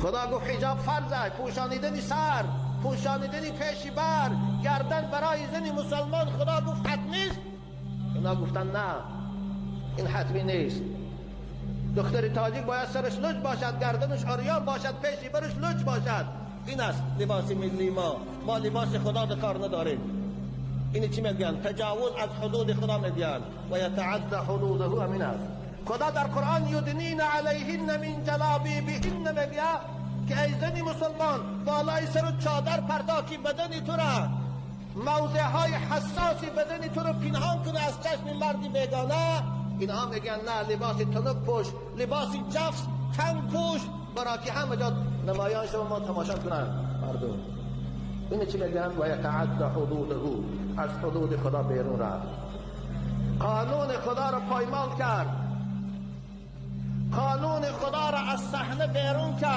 خدا گفت حجاب فرضه، پوشانیدن سر، پوشانیدن پیشی بر، گردن برای زن مسلمان خدا گفت حتمی است. اونا گفتن نه این حتمی نیست. دختر تاجیک باید سرش لج باشد، گردنش عریان باشد، پیشی برش لج باشد. این است لباس ملی ما لباس خدا در کار نداریم. این چی میگن؟ تجاوز از حدود خدا میگن و یتعدى حدوده. همین است. خدا در قرآن یدنین علیهن من جلابیبهن میگه که ای زن مسلمان بالای سر و چادر پرداکی بدنی تو را، موضع های حساسی بدنی تو رو پنهان کنه از چشم مردی بیگانه. اینها میگن نه، لباس تنک پوش، لباس جفت تنگ پوش، برای که همه جا نمایان شما ما تماشا کنن مردم. این چی میگن؟ و یتعدى حدوده، از حدود خدا بیرون رفت، قانون خدا را پایمال کرد، قانون خدا را از صحنه بیرون کرد.